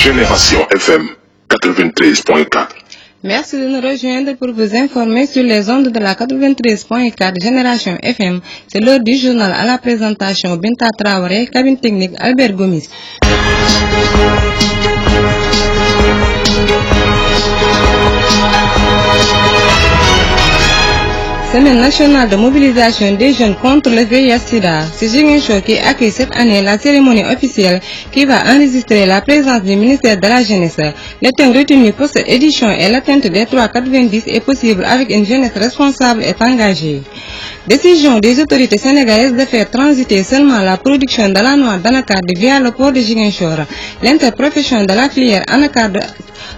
Génération FM 93.4. Merci de nous rejoindre pour vous informer sur les ondes de la 93.4 Génération FM. C'est l'heure du journal à la présentation Binta Traoré, cabine technique Albert Gomis. Semaine nationale de mobilisation des jeunes contre le VIH-Sida. C'est Ziguinchor qui accueille cette année la cérémonie officielle qui va enregistrer la présence du ministère de la Jeunesse. Le thème retenu pour cette édition est l'atteinte des 3,90 est possible avec une jeunesse responsable et engagée. Décision des autorités sénégalaises de faire transiter seulement la production de la noix d'anacarde via le port de Ziguinchor. L'interprofession de la filière anacarde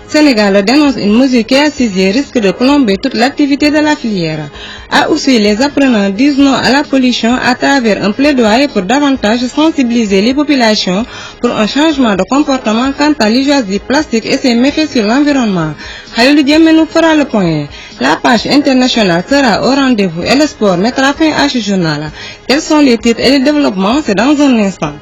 Sénégal dénonce une mesure qui à ses yeux risque de plomber toute l'activité de la filière. À Oussouye, les apprenants disent non à la pollution à travers un plaidoyer pour davantage sensibiliser les populations pour un changement de comportement quant à l'usage du plastique et ses méfaits sur l'environnement. Khalilou Diémé nous fera le point. La page internationale sera au rendez-vous et le sport mettra fin à ce journal. Quels sont les titres et les développements? C'est dans un instant.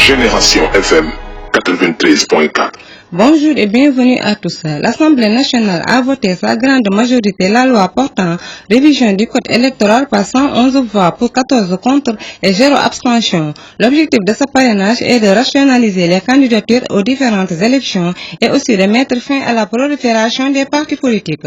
Génération FM 93.4. Bonjour et bienvenue à tous. L'Assemblée nationale a voté sa grande majorité la loi portant révision du code électoral par 111 voix pour 14 contre et 0 abstention. L'objectif de ce parrainage est de rationaliser les candidatures aux différentes élections et aussi de mettre fin à la prolifération des partis politiques.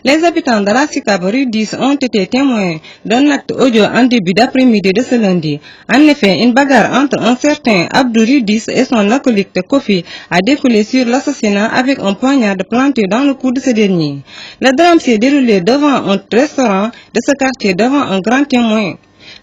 Les habitants de la SICAP rue 10 ont été témoins d'un acte audio en début d'après-midi de ce lundi. En effet, une bagarre entre un certain Abdou rue 10 et son acolyte Kofi a découlé sur l'assassinat avec un poignard planté dans le cou de ce dernier. Le drame s'est déroulé devant un restaurant de ce quartier devant un grand témoin.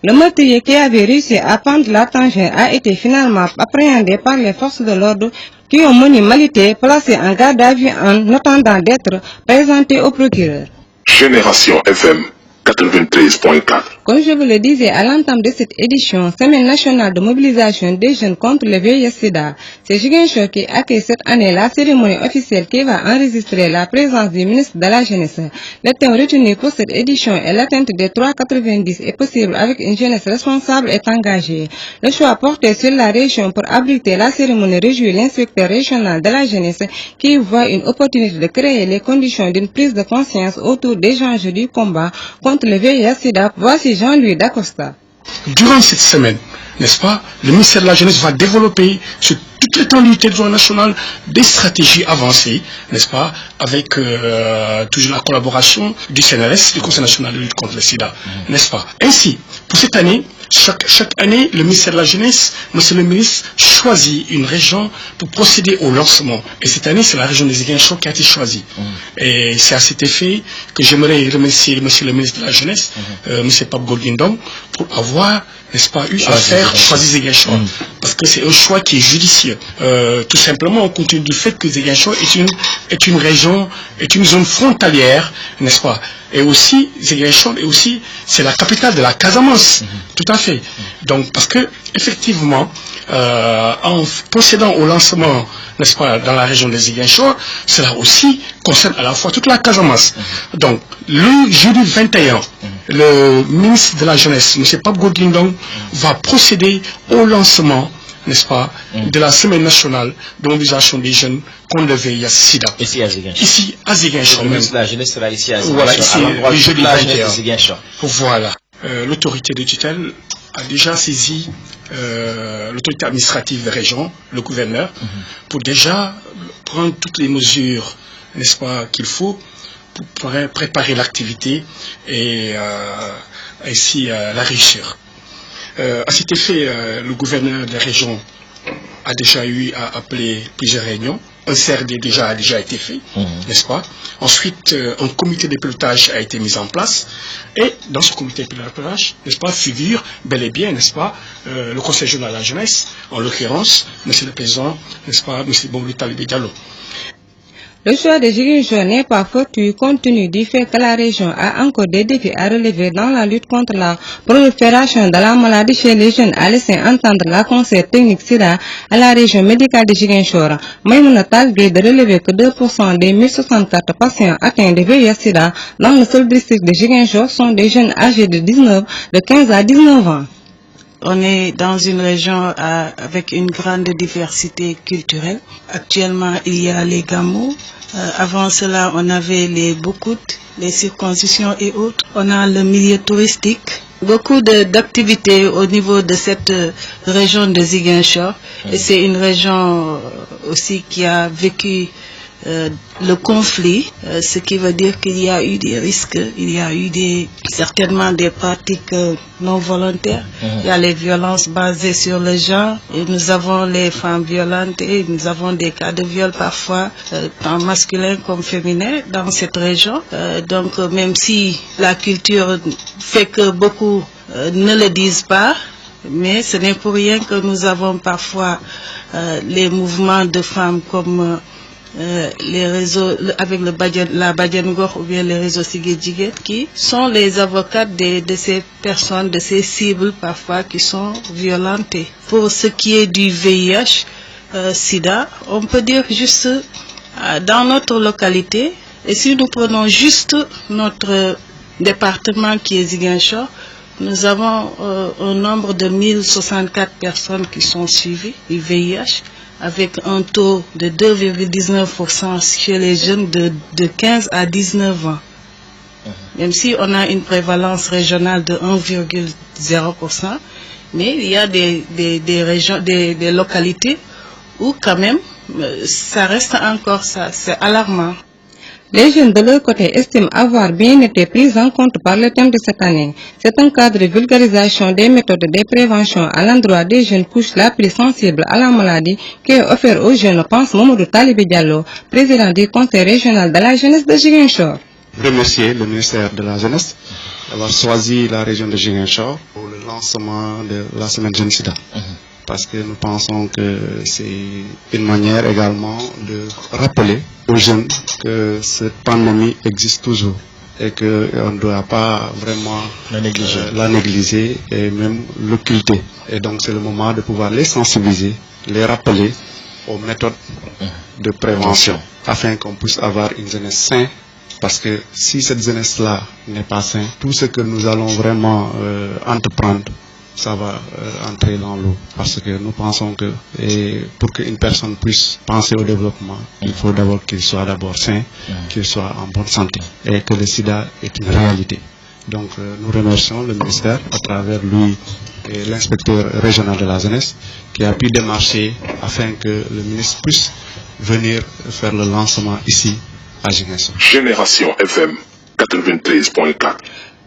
Le meurtrier qui avait réussi à prendre la tangente a été finalement appréhendé par les forces de l'ordre qui ont mené Malité placé en garde à vue en attendant d'être présenté au procureur. Génération FM 93.4. Comme je vous le disais à l'entame de cette édition, Semaine nationale de mobilisation des jeunes contre le VIH-Sida, c'est Ziguinchor qui accueille cette année la cérémonie officielle qui va enregistrer la présence du ministre de la Jeunesse. Le thème retenu pour cette édition est l'atteinte des 3,90 est possible avec une jeunesse responsable et engagée. Le choix porté sur la région pour abriter la cérémonie réjouit l'inspecteur régional de la jeunesse qui voit une opportunité de créer les conditions d'une prise de conscience autour des enjeux du combat contre le VIH-Sida. Voici Jean-Louis Dacosta. Durant cette semaine, n'est-ce pas, le ministère de la Jeunesse va développer sur toute l'étendue du territoire national des stratégies avancées, n'est-ce pas, avec toujours la collaboration du CNRS, du Conseil national de lutte contre le sida, n'est-ce pas. Ainsi, pour cette année, chaque année, le ministère de la Jeunesse, monsieur le ministre, choisit une région pour procéder au lancement. Et cette année, c'est la région des Ziguinchor qui a été choisie. Et c'est à cet effet que j'aimerais remercier monsieur le ministre de la Jeunesse, monsieur Pape Gorguindong, pour avoir, n'est-ce pas, eu à faire choisir Ziguinchor. Parce que c'est un choix qui est judicieux. Tout simplement, compte tenu du fait que Ziguinchor est une région, est une zone frontalière, n'est-ce pas. Et aussi, Ziguinchor, et aussi, c'est la capitale de la Casamance. Tout à fait. Donc, parce que, effectivement, en procédant au lancement, n'est-ce pas, dans la région de Ziguinchor, cela aussi concerne à la fois toute la Casamance. Donc, le jeudi 21, le ministre de la Jeunesse, M. Pape Gorguindong, va procéder au lancement, n'est-ce pas, de la semaine nationale de mobilisation des jeunes contre le VIH-Sida. Ici à Ziguinchor. Ici à Ziguinchor. Le ministre de la Jeunesse sera ici à Ziguinchor. Voilà, ici, le jeudi 21. De Ziguinchor. Voilà. L'autorité de tutelle a déjà saisi l'autorité administrative de région, le gouverneur, pour déjà prendre toutes les mesures, n'est-ce pas, qu'il faut pour préparer l'activité et ainsi la réussir. À cet effet, le gouverneur de la région a déjà eu à appeler plusieurs réunions. Un CRD a déjà été fait, n'est-ce pas. Ensuite, un comité de pilotage a été mis en place. Et dans ce comité de pilotage, n'est-ce pas, figure bel et bien, n'est-ce pas, le Conseil régional de la jeunesse, en l'occurrence, monsieur le président, n'est-ce pas, monsieur Bombou Talibé Diallo. Le choix de Ziguinchor n'est pas fortuit compte tenu du fait que la région a encore des défis à relever dans la lutte contre la prolifération de la maladie chez les jeunes, a laissé entendre la conseillère technique SIDA à la région médicale de Ziguinchor. Maïmouna Tall vient de relever que 2% des 1064 patients atteints de VIH/SIDA dans le seul district de Ziguinchor sont des jeunes âgés de 15 à 19 ans. On est dans une région avec une grande diversité culturelle. Actuellement, il y a les gamous. Avant cela, on avait les boucoutes, les circoncisions et autres. On a le milieu touristique. Beaucoup d'activités au niveau de cette région de Ziguinchor. Et c'est une région aussi qui a vécu le conflit, ce qui veut dire qu'il y a eu des risques, il y a eu certainement des pratiques non volontaires. Il y a les violences basées sur le genre et nous avons les femmes violentes et nous avons des cas de viol parfois tant masculin comme féminin dans cette région. Donc même si la culture fait que beaucoup ne le disent pas, mais ce n'est pour rien que nous avons parfois les mouvements de femmes comme les réseaux avec la Badianougor ou bien les réseaux Sigé-Djiguet qui sont les avocates de ces personnes, de ces cibles parfois qui sont violentées. Pour ce qui est du VIH, SIDA, on peut dire juste dans notre localité, et si nous prenons juste notre département qui est Ziguinchor, nous avons un nombre de 1064 personnes qui sont suivies du VIH, avec un taux de 2,19% chez les jeunes de 15 à 19 ans. Même si on a une prévalence régionale de 1,0%, mais il y a des régions, des localités où quand même ça reste encore ça, c'est alarmant. Les jeunes de leur côté estiment avoir bien été pris en compte par le thème de cette année. C'est un cadre de vulgarisation des méthodes de prévention à l'endroit des jeunes couches la plus sensible à la maladie qui est offert aux jeunes, pense Mamadou Talibé Diallo, président du conseil régional de la jeunesse de Ziguinchor. Remercier le ministère de la jeunesse d'avoir choisi la région de Ziguinchor pour le lancement de la semaine Jeune Sida. Parce que nous pensons que c'est une manière également de rappeler aux jeunes que cette pandémie existe toujours et qu'on ne doit pas vraiment la négliger et même l'occulter. Et donc c'est le moment de pouvoir les sensibiliser, les rappeler aux méthodes de prévention afin qu'on puisse avoir une jeunesse saine. Parce que si cette jeunesse-là n'est pas saine, tout ce que nous allons vraiment entreprendre, ça va entrer dans l'eau. Parce que nous pensons que pour qu'une personne puisse penser au développement, il faut d'abord qu'il soit d'abord sain, qu'il soit en bonne santé et que le sida est une réalité. Donc nous remercions le ministère à travers lui et l'inspecteur régional de la jeunesse qui a pu démarcher afin que le ministre puisse venir faire le lancement ici à Ziguinchor. Génération FM 93.4.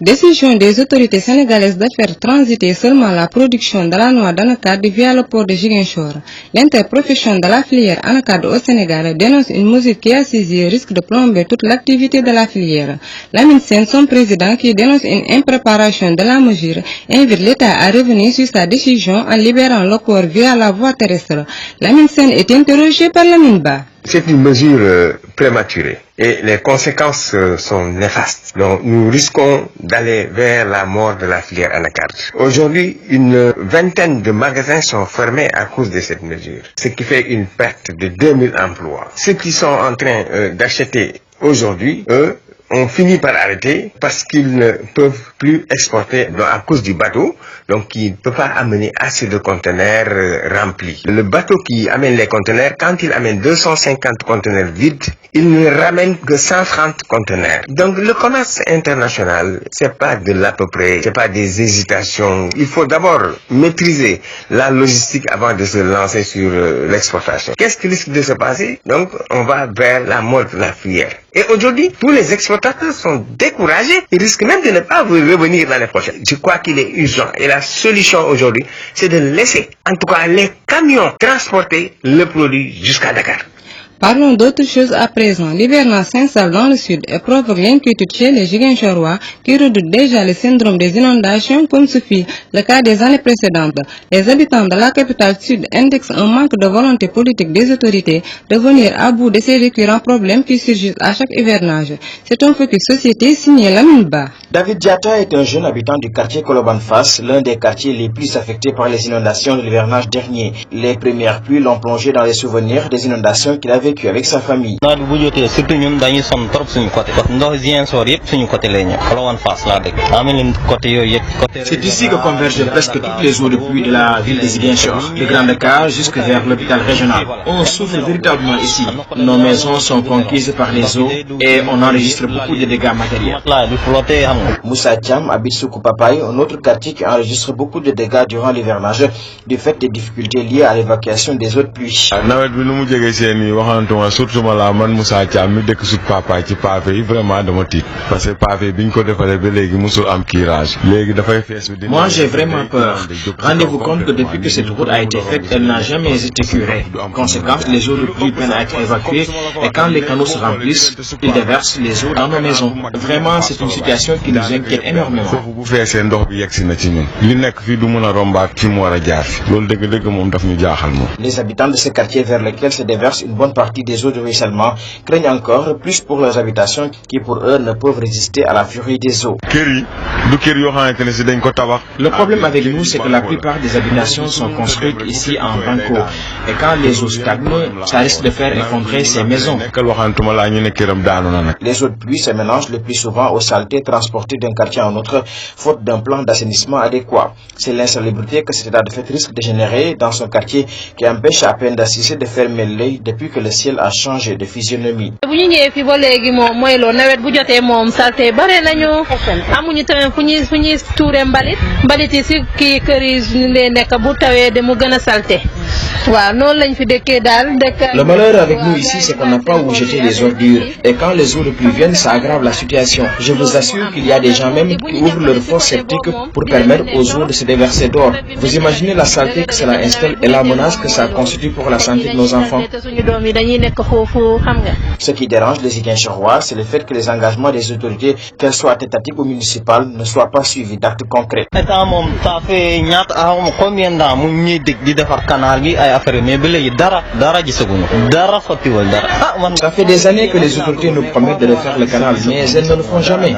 Décision des autorités sénégalaises de faire transiter seulement la production de la noix d'anacarde via le port de Ziguinchor. L'interprofession de la filière anacarde au Sénégal dénonce une mesure qui à ses yeux risque de plomber toute l'activité de la filière. Lamine Sène, son président, qui dénonce une impréparation de la mesure, invite l'État à revenir sur sa décision en libérant le port via la voie terrestre. Lamine Sène est interrogé par Lamine Ba. C'est une mesure prématurée et les conséquences sont néfastes. Donc nous risquons d'aller vers la mort de la filière anacarde. Aujourd'hui, une vingtaine de magasins sont fermés à cause de cette mesure, ce qui fait une perte de 2000 emplois. Ceux qui sont en train d'acheter aujourd'hui, eux, ont fini par arrêter parce qu'ils ne peuvent plus exporter à cause du bateau, donc ils ne peuvent pas amener assez de conteneurs remplis. Le bateau qui amène les conteneurs, quand il amène 250 conteneurs vides, il ne ramène que 130 conteneurs. Donc le commerce international, c'est pas de l'à peu près, c'est pas des hésitations. Il faut d'abord maîtriser la logistique avant de se lancer sur l'exportation. Qu'est-ce qui risque de se passer? Donc on va vers la mort de la filière. Et aujourd'hui, tous les exportateurs sont découragés. Ils risquent même de ne pas revenir l'année prochaine. Je crois qu'il est urgent. Et la solution aujourd'hui, c'est de laisser, en tout cas, les camions transporter le produit jusqu'à Dakar. Parlons d'autre chose à présent. L'hivernage s'installe dans le sud et provoque l'inquiétude chez les Ziguinchorois qui redoutent déjà le syndrome des inondations comme ce fut le cas des années précédentes. Les habitants de la capitale sud indexent un manque de volonté politique des autorités de venir à bout de ces récurrents problèmes qui surgissent à chaque hivernage. C'est un focus société signé Lamine Ba. David Diatta est un jeune habitant du quartier Koloban Fass, l'un des quartiers les plus affectés par les inondations de l'hivernage dernier. Les premières pluies l'ont plongé dans les souvenirs des inondations qu'il a vécues avec sa famille. C'est ici que convergent presque toutes les eaux de pluie de la ville de Ziguinchor, de Grand Dakar jusque vers l'hôpital régional. On souffre véritablement ici. Nos maisons sont conquises par les eaux et on enregistre beaucoup de dégâts matériels. Moussa Thiam habite sous Koupapaye, un autre quartier qui enregistre beaucoup de dégâts durant l'hivernage du fait des difficultés liées à l'évacuation des eaux de pluie. Moi j'ai vraiment peur. Rendez-vous compte que depuis que cette route a été faite, elle n'a jamais été curée. Conséquence, les eaux de pluie peinent à être évacuées et quand les canaux se remplissent, ils déversent les eaux dans nos maisons. Vraiment, c'est une situation qui nous inquiète énormément. Les habitants de ce quartier vers lesquels se déverse une bonne partie des eaux de ruissellement craignent encore plus pour leurs habitations qui pour eux ne peuvent résister à la furie des eaux. Le problème avec nous, c'est que la plupart des habitations sont construites ici en banco. Et quand les eaux stagnent, ça risque de faire effondrer ces maisons. Les eaux de pluie se mélangent le plus souvent aux saletés transportées d'un quartier à un autre, faute d'un plan d'assainissement adéquat. C'est l'insalubrité que cet état de fait risque de générer dans son quartier qui empêche à peine d'assister de fermer l'œil depuis que le ciel a changé de physionomie. Le malheur avec nous ici, c'est qu'on n'a pas où jeter les ordures. Et quand les eaux de pluie viennent, ça aggrave la situation. Je vous assure qu'il y a des gens même qui ouvrent leurs fosses septiques pour permettre aux eaux de se déverser d'or. Vous imaginez la saleté que cela installe et la menace que ça constitue pour la santé de nos enfants. Ce qui dérange les Ziguinchorois, c'est le fait que les engagements des autorités, qu'elles soient étatiques ou municipales, ne soient pas suivis d'actes concrets. Ça fait des années que les autorités nous promettent de refaire le canal, mais elles ne le font jamais.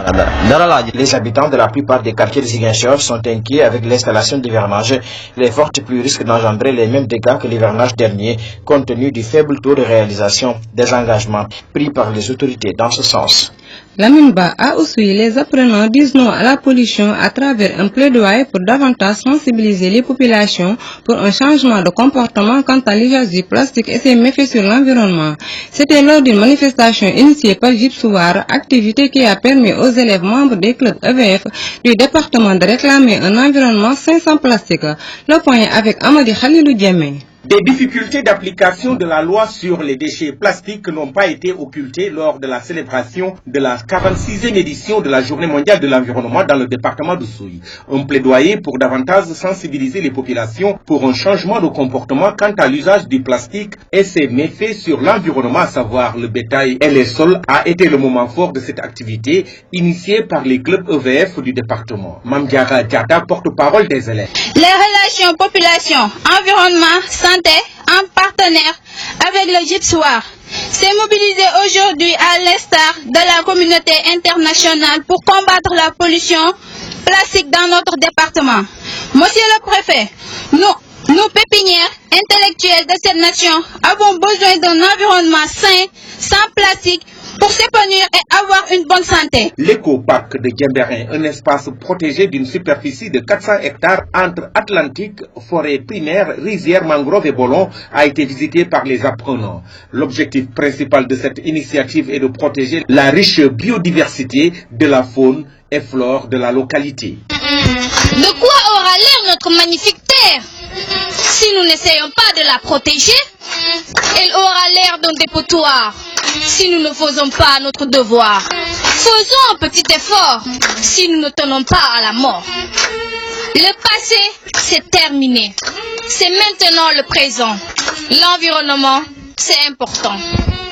Les habitants de la plupart des quartiers de Ziguinchor sont inquiets avec l'installation d'hivernage. Les fortes pluies risquent d'engendrer les mêmes dégâts que l'hivernage dernier, compte tenu du faible taux de réalisation des engagements pris par les autorités dans ce sens. Lamine Ba a aussi les apprenants disent non à la pollution à travers un plaidoyer pour davantage sensibiliser les populations pour un changement de comportement quant à l'usage du plastique et ses méfaits sur l'environnement. C'était lors d'une manifestation initiée par Gypsouar, activité qui a permis aux élèves membres des clubs EVF du département de réclamer un environnement sain sans plastique. Le point avec Amadi Khalilou Diamé. Des difficultés d'application de la loi sur les déchets plastiques n'ont pas été occultées lors de la célébration de la 46e édition de la Journée mondiale de l'environnement dans le département de Souy. Un plaidoyer pour davantage sensibiliser les populations pour un changement de comportement quant à l'usage du plastique et ses méfaits sur l'environnement, à savoir le bétail et les sols, a été le moment fort de cette activité initiée par les clubs EVF du département. Mamdiara Diata, porte-parole des élèves. Les relations population-environnement en partenaire avec le Gypsouar s'est mobilisé aujourd'hui à l'instar de la communauté internationale pour combattre la pollution plastique dans notre département. Monsieur le préfet, nous pépinières intellectuelles de cette nation avons besoin d'un environnement sain, sans plastique, pour s'épanouir et avoir une bonne santé. L'éco-parc de Djemberin, un espace protégé d'une superficie de 400 hectares entre Atlantique, forêt primaire, rizière, mangrove et bolon, a été visité par les apprenants. L'objectif principal de cette initiative est de protéger la riche biodiversité de la faune et flore de la localité. De quoi aura l'air notre magnifique terre? Si nous n'essayons pas de la protéger, elle aura l'air d'un dépotoir. Si nous ne faisons pas notre devoir, faisons un petit effort si nous ne tenons pas à la mort. Le passé, c'est terminé. C'est maintenant le présent. L'environnement, c'est important.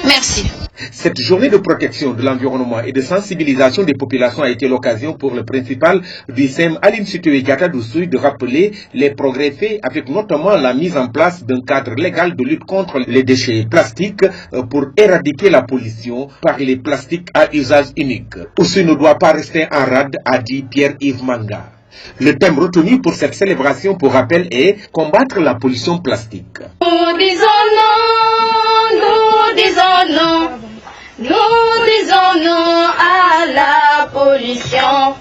Merci. Cette journée de protection de l'environnement et de sensibilisation des populations a été l'occasion pour le principal du SEM, Aline Sitoé Diatta Doussouye, de rappeler les progrès faits avec notamment la mise en place d'un cadre légal de lutte contre les déchets plastiques pour éradiquer la pollution par les plastiques à usage unique. Oussouye ne doit pas rester en rade, a dit Pierre-Yves Manga. Le thème retenu pour cette célébration, pour rappel, est « Combattre la pollution plastique ». Nous disons non, nous disons non, nous disons non à la pollution.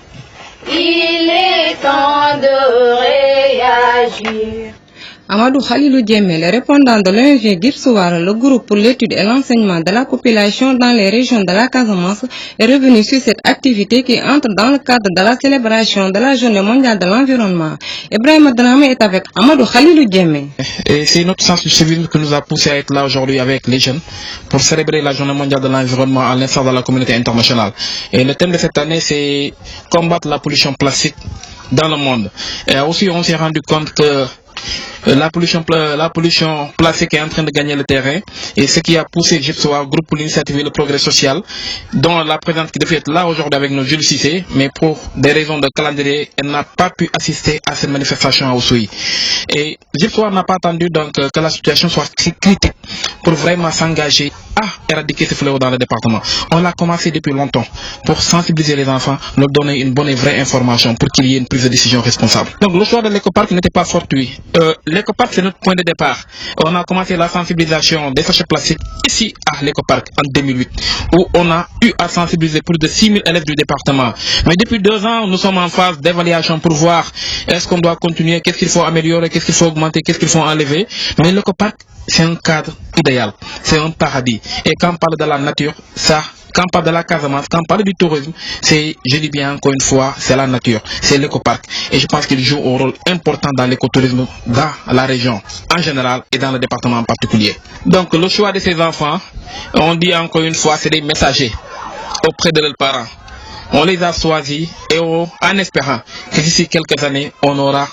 Il est temps de réagir. Amadou Khalilou Diémé, le répondant de l'ONG Girsouar, le groupe pour l'étude et l'enseignement de la population dans les régions de la Casamance, est revenu sur cette activité qui entre dans le cadre de la célébration de la Journée mondiale de l'environnement. Ibrahim Dramé est avec Amadou Khalilou Diémé. C'est notre sens du civisme qui nous a poussé à être là aujourd'hui avec les jeunes pour célébrer la Journée mondiale de l'environnement à l'instar de la communauté internationale. Et le thème de cette année, c'est combattre la pollution plastique dans le monde. Et aussi, on s'est rendu compte que la pollution plastique est en train de gagner le terrain, et ce qui a poussé GIPSOA, groupe pour l'initiative et le progrès social, dont la présidente qui devait être là aujourd'hui avec nous, Jules Cissé, mais pour des raisons de calendrier, elle n'a pas pu assister à cette manifestation à Oussouye. Et GIPSOA n'a pas attendu donc que la situation soit critique pour vraiment s'engager à éradiquer ce fléau dans le département. On l'a commencé depuis longtemps pour sensibiliser les enfants, leur donner une bonne et vraie information pour qu'il y ait une prise de décision responsable. Donc le choix de l'écoparc n'était pas fortuit. L'écoparc, c'est notre point de départ. On a commencé la sensibilisation des sachets plastiques ici à l'écoparc en 2008, où on a eu à sensibiliser plus de 6000 élèves du département. Mais depuis 2 ans, nous sommes en phase d'évaluation pour voir est-ce qu'on doit continuer, qu'est-ce qu'il faut améliorer, qu'est-ce qu'il faut augmenter, qu'est-ce qu'il faut enlever. Mais l'écoparc, c'est un cadre idéal, c'est un paradis. Et quand on parle de la nature, quand on parle de la Casamance, quand on parle du tourisme, je dis bien encore une fois, c'est la nature, c'est l'écoparc. Et je pense qu'il joue un rôle important dans l'écotourisme dans la région en général et dans le département en particulier. Donc le choix de ces enfants, on dit encore une fois, c'est des messagers auprès de leurs parents. On les a choisis et en espérant que d'ici quelques années, on aura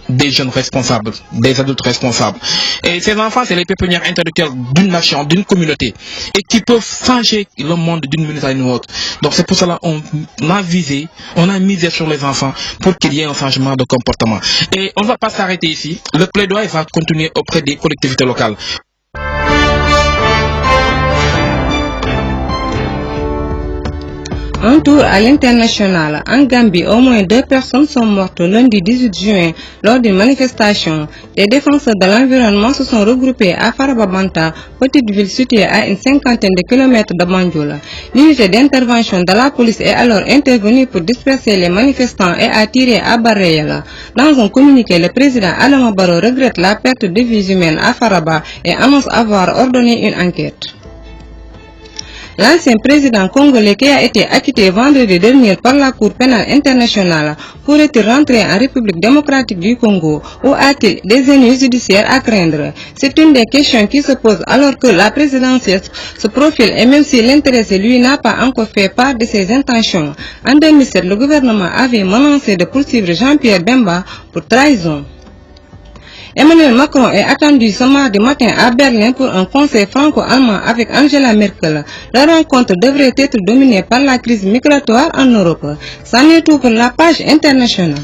des jeunes responsables, des adultes responsables. Et ces enfants, c'est les pépinières intellectuelles d'une nation, d'une communauté, et qui peuvent changer le monde d'une minute à une autre. Donc c'est pour cela qu'on a misé sur les enfants pour qu'il y ait un changement de comportement. Et on ne va pas s'arrêter ici. Le plaidoyer va continuer auprès des collectivités locales. Un tour à l'international. En Gambie, au moins 2 personnes sont mortes lundi 18 juin lors d'une manifestation. Les défenseurs de l'environnement se sont regroupés à Farababanta, petite ville située à une 50aine de kilomètres de Banjul. L'unité d'intervention de la police est alors intervenue pour disperser les manifestants et a tiré à balles réelles. Dans un communiqué, le président Adama Barrow regrette la perte de vies humaines à Faraba et annonce avoir ordonné une enquête. L'ancien président congolais qui a été acquitté vendredi dernier par la Cour pénale internationale pourrait-il rentrer en République démocratique du Congo ou a-t-il des ennuis judiciaires à craindre? C'est une des questions qui se posent alors que la présidentielle se profile et même si l'intéressé lui n'a pas encore fait part de ses intentions. En 2007, le gouvernement avait menacé de poursuivre Jean-Pierre Bemba pour trahison. Emmanuel Macron est attendu ce mardi matin à Berlin pour un conseil franco-allemand avec Angela Merkel. La rencontre devrait être dominée par la crise migratoire en Europe. C'en est tout pour la page internationale.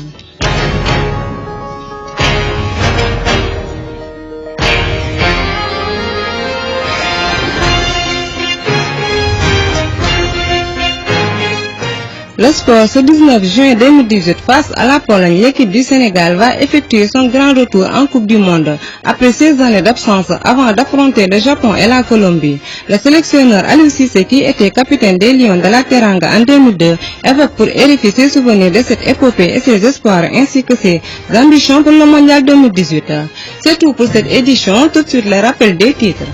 Le sport, ce 19 juin 2018, face à la Pologne, l'équipe du Sénégal va effectuer son grand retour en Coupe du Monde après 16 années d'absence avant d'affronter le Japon et la Colombie. Le sélectionneur Aliou Cissé, qui était capitaine des Lions de la Teranga en 2002, évoque pour RFI ses souvenirs de cette épopée et ses espoirs ainsi que ses ambitions pour le Mondial 2018. C'est tout pour cette édition, tout de suite le rappel des titres.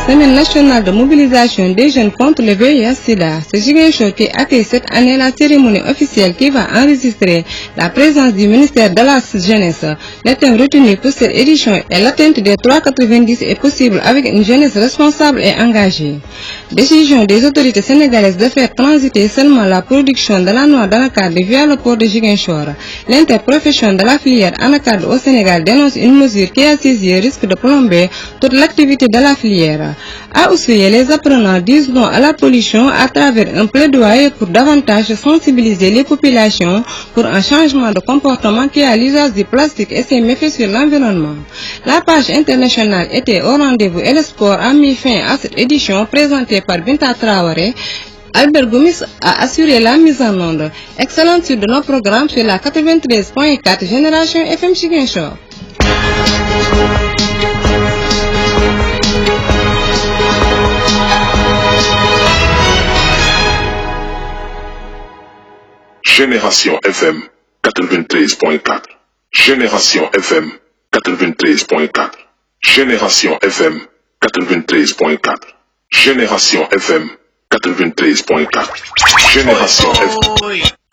Semaine nationale de mobilisation des jeunes contre le VIH/Sida. C'est Ziguinchor qui accueille cette année la cérémonie officielle qui va enregistrer la présence du ministère de la Jeunesse. Le thème retenu pour cette édition est l'atteinte des 3,90 est possible avec une jeunesse responsable et engagée. Décision des autorités sénégalaises de faire transiter seulement la production de la noix d'anacarde via le port de Ziguinchor. L'interprofession de la filière anacarde au Sénégal dénonce une mesure qui a saisi risque de plomber toute l'activité de la filière. À Oussouye, les apprenants disent non à la pollution à travers un plaidoyer pour davantage sensibiliser les populations pour un changement de comportement qui a l'usage du plastique et ses méfaits sur l'environnement. La page internationale était au rendez-vous et le sport a mis fin à cette édition présentée par Binta Traoré. Albert Gomis a assuré la mise en onde. Excellente suite de nos programmes sur la 93.4 Génération FM Ziguinchor. Génération FM 93.4. Génération FM 93.4. Génération FM 93.4. Génération FM 93.4. Génération FM.